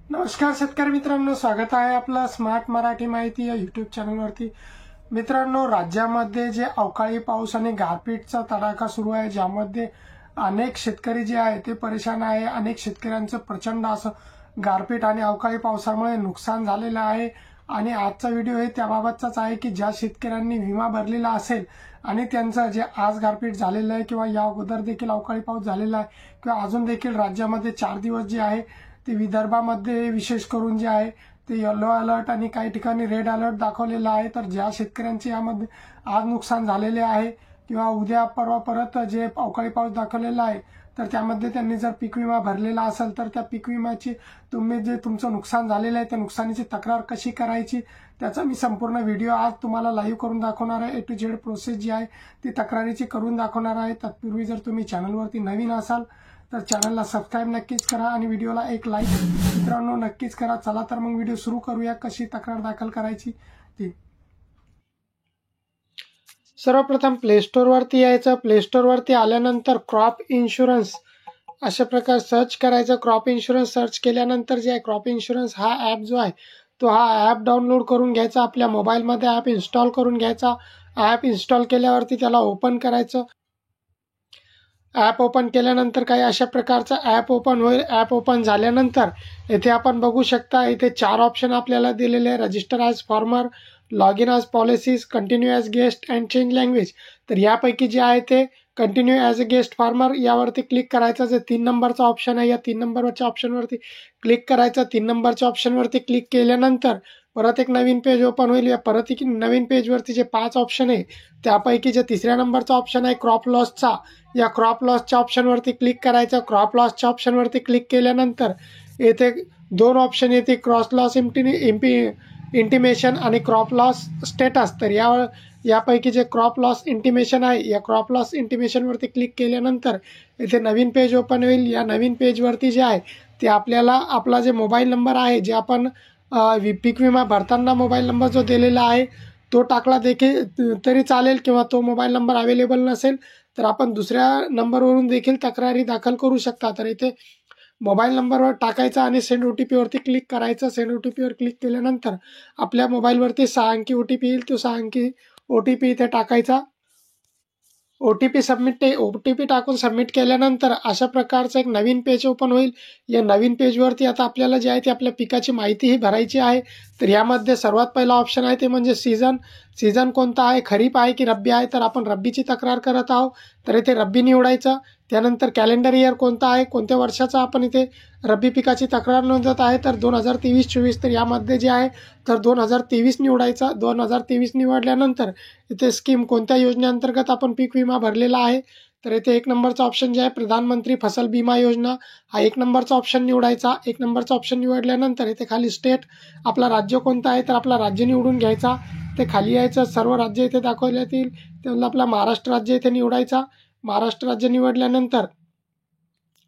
नमस्कार शेतकरी मित्रांनो, स्वागत आहे आपलं स्मार्ट मराठी माहिती या यूट्यूब चॅनलवरती। मित्रांनो, राज्यामध्ये जे अवकाळी पाऊस आणि गारपीटचा तडाखा सुरू आहे, ज्यामध्ये अनेक शेतकरी जे आहे ते परेशान आहे। अनेक शेतकऱ्यांचं प्रचंड असं गारपीट आणि अवकाळी पावसामुळे नुकसान झालेलं आहे। आणि आजचा व्हिडिओ हे त्याबाबतचाच आहे की ज्या शेतकऱ्यांनी विमा भरलेला असेल आणि त्यांचं जे आज गारपीट झालेलं आहे किंवा या अगोदर देखील अवकाळी पाऊस झालेला आहे किंवा अजून देखील राज्यामध्ये 4 दिवस जे आहे ते विदर्भामध्ये विशेष करून जे आहे ते येलो अलर्ट आणि काही ठिकाणी रेड अलर्ट दाखवलेला आहे। तर ज्या शेतकऱ्यांचे यामध्ये आज नुकसान झालेले आहे किंवा उद्या परवा परत जे अवकाळी पाऊस दाखवलेला आहे तर त्यामध्ये त्यांनी जर पीक विमा भरलेला असेल तर त्या पीक विम्याची तुम्ही जे तुमचं नुकसान झालेलं आहे त्या नुकसानीची तक्रार कशी करायची त्याचा मी संपूर्ण व्हिडिओ आज तुम्हाला लाईव्ह करून दाखवणार आहे। A to Z प्रोसेस जी आहे ती तक्रारीची करून दाखवणार आहे। तत्पूर्वी जर तुम्ही चॅनलवरती नवीन असाल तर चॅनलला सबस्क्राईब नक्कीच करा आणि व्हिडिओला एक लाईक मित्रांनो नक्कीच करा। चला तर मग व्हिडिओ सुरू करूया, कशी तक्रार दाखल करायची ती। सर्वप्रथम प्ले स्टोर वरती यायचं। प्ले स्टोर वरती आल्यानंतर क्रॉप इन्शुरन्स अशा प्रकारे सर्च करायचं। क्रॉप इन्शुरन्स सर्च केल्यानंतर जे आहे क्रॉप इन्शुरन्स हा ॲप जो आहे तो हा ॲप डाउनलोड करून घ्यायचा, आपल्या मोबाईलमध्ये ॲप इन्स्टॉल करून घ्यायचा। ॲप इन्स्टॉल केल्यावरती त्याला ओपन करायचं। ॲप ओपन केल्यानंतर काही अशा प्रकारचं ॲप ओपन होईल। ॲप ओपन झाल्यानंतर इथे आपण बघू शकता, इथे 4 ऑप्शन आपल्याला दिलेले आहे। Register as farmer, log in as policies, continue as guest and change language. तर यापैकी जे आहे ते continue as a guest farmer यावरती क्लिक करायचं। जे 3 नंबरचा ऑप्शन आहे या 3 नंबरच्या ऑप्शनवरती क्लिक करायचं। 3 नंबरच्या ऑप्शनवरती क्लिक केल्यानंतर परत एक नवीन पेज ओपन होईल। या परत एक नवीन पेजवरती जे 5 ऑप्शन आहे त्यापैकी जे 3ऱ्या नंबरचा ऑप्शन आहे क्रॉप लॉसचा, या क्रॉप लॉसच्या ऑप्शनवरती क्लिक करायचं। क्रॉप लॉसच्या ऑप्शनवरती क्लिक केल्यानंतर येथे 2 ऑप्शन येते, क्रॉस लॉस इंटिमेशन आणि क्रॉप लॉस स्टेटस। तर यापैकी जे क्रॉप लॉस इंटिमेशन आहे या क्रॉप लॉस इंटिमेशनवरती क्लिक केल्यानंतर इथे नवीन पेज ओपन होईल। या नवीन पेजवरती जे आहे ते आपल्याला आपला जे मोबाईल नंबर आहे, जे आपण पीक विमा भरताना मोबाईल नंबर जो दिलेला आहे तो टाकला देखील तरी चालेल, किंवा तो मोबाईल नंबर अवेलेबल नसेल तर आपण दुसऱ्या नंबरवरून देखील तक्रारी दाखल करू शकता। तर इथे मोबाईल नंबरवर टाकायचा आणि सेंड OTP वरती क्लिक करायचं। सेंड OTP वर क्लिक केल्यानंतर आपल्या मोबाईलवरती 6 अंकी OTP येईल। तो 6 अंकी OTP इथे टाकायचा। OTP टाकून सबमिट केल्यानंतर अशा प्रकारचं एक नवीन पेज ओपन होईल। या नवीन पेजवरती आता आपल्याला जे आहे ते आपल्या पिकाची माहिती ही भरायची आहे। तर यामध्ये सर्वात पहिला ऑप्शन आहे ते म्हणजे सीझन कोणता आहे, खरीप आहे की रब्बी आहे। तर आपण रब्बीची तक्रार करत आहोत तर इथे रब्बी निवडायचं। त्यानंतर कॅलेंडर इयर कोणता आहे, कोणत्या वर्षाचा आपण इथे रब्बी पिकाची तक्रार नोंदवत आहे तर 2023-24। तर यामध्ये जे आहे तर 2023 निवडायचा। 2023 निवडल्यानंतर इथे स्कीम कोणत्या योजनेअंतर्गत आपण पीक विमा भरलेला आहे तर इथे 1 नंबरचा ऑप्शन जे आहे प्रधानमंत्री फसल बीमा योजना हा 1 नंबरचा ऑप्शन निवडायचा। 1 नंबरचा ऑप्शन निवडल्यानंतर इथे खाली स्टेट आपला राज्य कोणता आहे तर आपला राज्य निवडून घ्यायचा। ते खाली यायचं, सर्व राज्य इथे दाखवण्यात येईल। त्यामुळे आपला महाराष्ट्र राज्य इथे निवडायचा। महाराष्ट्र राज्य निवडल्यानंतर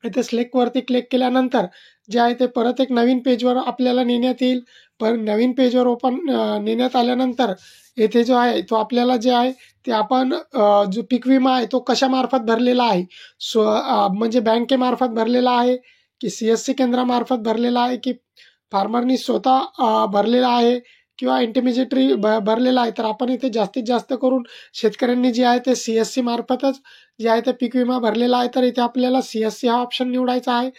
इथे सिलेक्टवरती क्लिक केल्यानंतर जे आहे ते परत एक नवीन पेजवर आपल्याला नेण्यात येईल। पण नवीन पेजवर नेण्यात आल्यानंतर येथे जो आहे तो आपल्याला जे आहे ते आपण जो पीक विमा आहे तो कशामार्फत भरलेला आहे, म्हणजे बँकेमार्फत भरलेला आहे की CSC केंद्रामार्फत भरलेला आहे की फार्मरनी स्वतः भरलेला आहे किंवा इंटरमिजिएटरी भरलेला आहे। तर आपण इथे जास्तीत जास्त करून शेतकऱ्यांनी जे आहे ते CSC मार्फतच जे आहे ते पीक विमा भरलेला आहे। तर इथे आपल्याला CSC हा ऑप्शन निवडायचा आहे।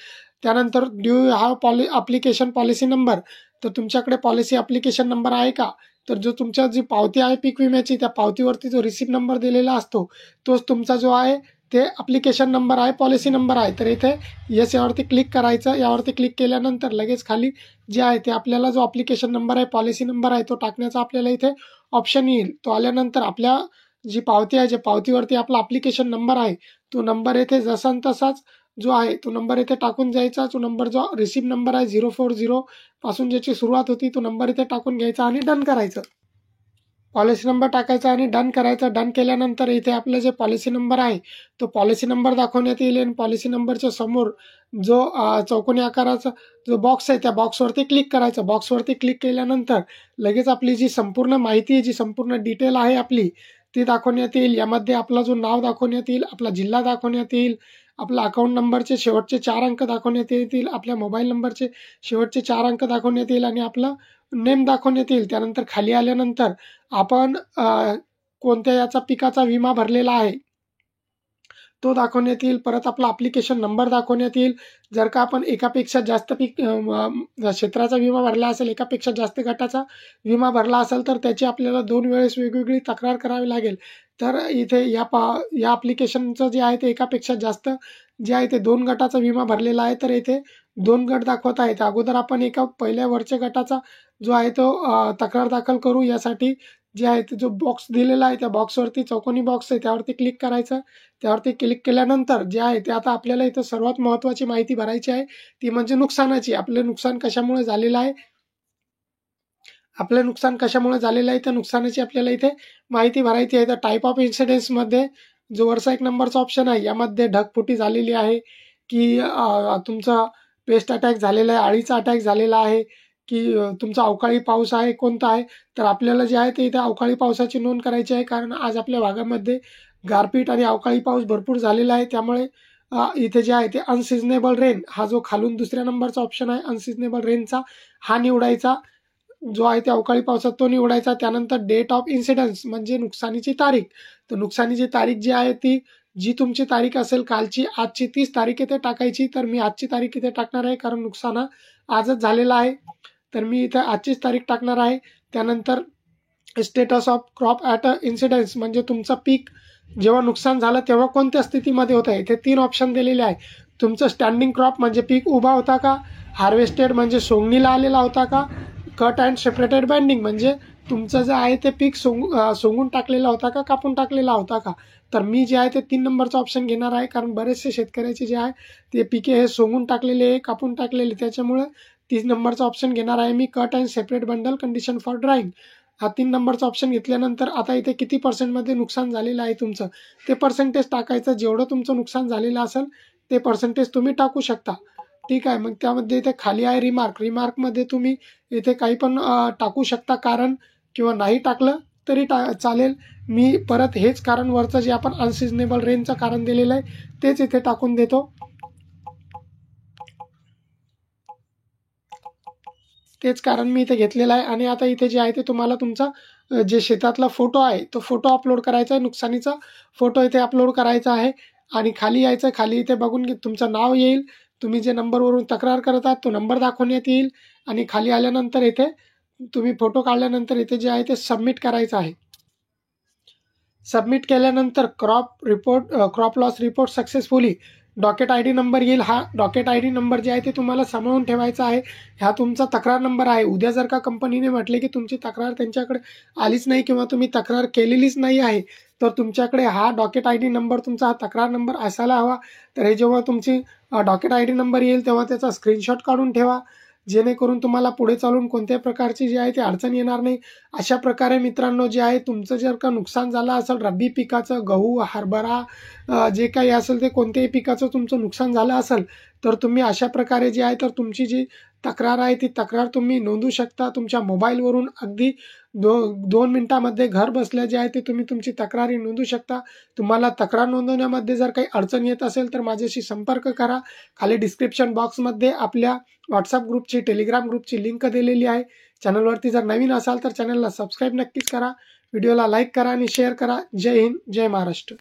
त्यानंतर ड्यू हा ॲप्लिकेशन पॉलिसी नंबर, तर तुमच्याकडे पॉलिसी ॲप्लिकेशन नंबर आहे का, तर जो तुमच्या जी पावती आहे पीक विम्याची त्या पावतीवरती जो रिसिप्ट नंबर दिलेला असतो तोच तुमचा जो आहे ते ॲप्लिकेशन नंबर आहे, पॉलिसी नंबर आहे। तर इथे येस यावरती क्लिक करायचं। यावरती क्लिक केल्यानंतर लगेच खाली जे आहे ते आपल्याला जो ॲप्लिकेशन नंबर आहे, पॉलिसी नंबर आहे तो टाकण्याचा आपल्याला इथे ऑप्शन येईल। तो आल्यानंतर आपल्या जी पावती आहे, जे पावतीवरती आपला ॲप्लिकेशन नंबर आहे तो नंबर इथे जसा तसाच जो आहे तो नंबर इथे टाकून जायचा। तो नंबर जो रिसिप्ट नंबर आहे 040 पासून ज्याची सुरुवात होती तो नंबर इथे टाकून घ्यायचा आणि डन करायचं। पॉलिसी नंबर टाकायचा आणि डन करायचा। डन केल्यानंतर इथे आपलं जे पॉलिसी नंबर आहे तो पॉलिसी नंबर दाखवण्यात येईल आणि पॉलिसी नंबरच्या समोर जो चौकोनी आकाराचा जो बॉक्स आहे त्या बॉक्सवरती क्लिक करायचं। बॉक्सवरती क्लिक केल्यानंतर लगेच आपली जी संपूर्ण माहिती आहे, जी संपूर्ण डिटेल आहे आपली ती दाखवण्यात येईल। यामध्ये आपला जो नाव दाखवण्यात येईल, आपला जिल्हा दाखवण्यात येईल आपला अकाउंट नंबरचे शेवटचे 4 अंक दाखवण्यात येतील, आपल्या मोबाईल नंबरचे शेवटचे 4 अंक दाखवण्यात येईल आणि आपलं नेम दाखवण्यात येईल. त्यानंतर खाली आल्यानंतर आपण कोणत्या याचा पिकाचा विमा भरलेला आहे तो दाखवण्यात येईल. परत आपला ॲप्लिकेशन नंबर दाखवण्यात येईल. जर का आपण एकापेक्षा जास्त क्षेत्राचा विमा भरला असेल, एकापेक्षा जास्त गटाचा विमा भरला असेल, तर त्याची आपल्याला 2 वेळेस वेगवेगळी तक्रार करावी लागेल. तर इथे या ॲप्लिकेशनचं जे आहे ते एकापेक्षा जास्त जे आहे ते 2 गटाचा विमा भरलेला आहे, तर इथे 2 गट दाखवत आहेत. अगोदर आपण एका पहिल्या वरच्या गटाचा जो आहे तो तक्रार दाखल करू. यासाठी जे आहे ते जो बॉक्स दिलेला आहे त्या बॉक्सवरती चौकोनी बॉक्स आहे त्यावरती क्लिक करायचं. त्यावरती क्लिक केल्यानंतर जे आहे ते आता आपल्याला इथं सर्वात महत्त्वाची माहिती भरायची आहे, ती म्हणजे नुकसानाची. आपलं नुकसान कशामुळे झालेलं आहे, आपलं नुकसान कशामुळे झालेलं आहे त्या नुकसानाची आपल्याला इथे माहिती भरायची आहे. तर टाईप ऑफ इन्सिडेंट्समध्ये जो वरचा 1 नंबरचा ऑप्शन आहे यामध्ये ढगफुटी झालेली आहे की तुमचा पेस्ट अटॅक झालेला आहे, अळीचा अटॅक झालेला आहे की तुमचा अवकाळी पाऊस आहे, कोणता आहे. तर आपल्याला जे आहे ते इथे अवकाळी पावसाची नोंद करायची आहे, कारण आज आपल्या भागामध्ये गारपीट आणि अवकाळी पाऊस भरपूर झालेला आहे. त्यामुळे इथे जे आहे ते अनसिजनेबल रेन हा जो खालून 2ऱ्या नंबरचा ऑप्शन आहे अनसिजनेबल रेनचा हा निवडायचा, जो आहे ते अवकाळी पावसात तो निवडायचा. त्यानंतर डेट ऑफ इन्सिडन्स म्हणजे नुकसानीची तारीख. तर नुकसानीची तारीख जी आहे ती जी तुमची तारीख असेल कालची, आजची 30 तारीख इथे टाकायची. तर मी आजची तारीख इथे टाकणार आहे, कारण नुकसान आजच झालेलं आहे. तर मी इथे आजचीच तारीख टाकणार आहे. त्यानंतर status of crop at incidents म्हणजे तुमचं पीक जेव्हा नुकसान झालं तेव्हा कोणत्या स्थितीमध्ये होतं आहे. इथे 3 ऑप्शन दिलेले आहे. तुमचं स्टँडिंग क्रॉप म्हणजे पीक उभा होता का, हार्वेस्टेड म्हणजे सोंगणीला आलेला होता का, कट अँड सेपरेटेड बाइंडिंग म्हणजे तुमचं जे आहे ते पीक सोंगून टाकलेला होता का, कापून टाकलेला होता का. तर मी जे आहे ते 3 नंबरचा ऑप्शन घेणार आहे, कारण बरेचसे शेतकऱ्याचे जे आहे ते पिके हे सोंगून टाकलेले, कापून टाकलेले. त्याच्यामुळे 3 नंबरचा ऑप्शन घेणार आहे मी. Cut and separate bundle condition for drawing हा 3 नंबरचा ऑप्शन घेतल्यानंतर आता इथे किती पर्सेंटमध्ये नुकसान झालेलं आहे तुमचं ते पर्सेंटेज टाकायचं. जेवढं तुमचं नुकसान झालेलं असेल ते पर्सेंटेज तुम्ही टाकू शकता. ठीक आहे. मग त्यामध्ये इथे खाली आहे रिमार्कमध्ये तुम्ही इथे काही पण टाकू शकता कारण, किंवा नाही टाकलं तरी चालेल. मी परत हेच कारण वरचं जे आपण अनसिजनेबल रेनचं कारण दिलेलं आहे तेच इथे टाकून देतो. तेच कारण मी इथे घेतलेलं आहे. आणि आता इथे जे आहे ते तुम्हाला तुमचा जे शेतातला फोटो आहे तो फोटो अपलोड करायचा आहे. नुकसानीचा फोटो इथे अपलोड करायचा आहे आणि खाली यायचं. खाली इथे बघून तुमचं नाव येईल, तुम्ही जे नंबरवरून तक्रार करत आहात तो नंबर दाखवण्यात येईल आणि खाली आल्यानंतर इथे तुम्ही फोटो काढल्यानंतर इथे जे आहे ते सबमिट करायचं आहे. सबमिट केल्यानंतर crop loss report successfully docket I D number येईल. हा डॉकेट आय डी नंबर जे आहे ते तुम्हाला सांभाळून ठेवायचा आहे. हा तुमचा तक्रार नंबर आहे. उद्या जर का कंपनीने म्हटले की तुमची तक्रार त्यांच्याकडे आलीच नाही किंवा तुम्ही तक्रार केलेलीच नाही आहे, तर तुमच्याकडे हा डॉकेट आय डी नंबर, तुमचा हा तक्रार नंबर असायला हवा. तर हे जेव्हा तुमची डॉकेट आय डी नंबर येईल तेव्हा त्याचा स्क्रीनशॉट काढून ठेवा, जेणेकरून तुम्हाला पुढे चालून कोणत्याही प्रकारची जी आहे ती अडचण येणार नाही. अशा प्रकारे मित्रांनो जे आहे तुमचं जर का नुकसान झालं असेल, रब्बी पिकाचं गहू, हरभरा जे काही असेल ते कोणत्याही पिकाचं तुमचं नुकसान झालं असेल, तर तुम्ही अशा प्रकारे जे आहे तर तुमची जी तक्रार आहे ती तक्रार तुम्ही नोंदवू शकता. तुमच्या मोबाईलवरून अगदी 2 मिनिटामध्ये घर बसल्या जे आहे ते तुम्ही तुमची तक्रारी नोंदवू शकता. तुम्हाला तक्रार नोंदवण्यामध्ये जर काही अडचण येत असेल तर माझ्याशी संपर्क करा. खाली डिस्क्रिप्शन बॉक्समध्ये आपल्या व्हॉट्सअप ग्रुपची, टेलिग्राम ग्रुपची लिंक दिलेली आहे. चॅनलवरती जर नवीन असाल तर चॅनलला सबस्क्राईब नक्कीच करा, व्हिडिओला लाईक करा आणि शेअर करा. जय हिंद, जय महाराष्ट्र.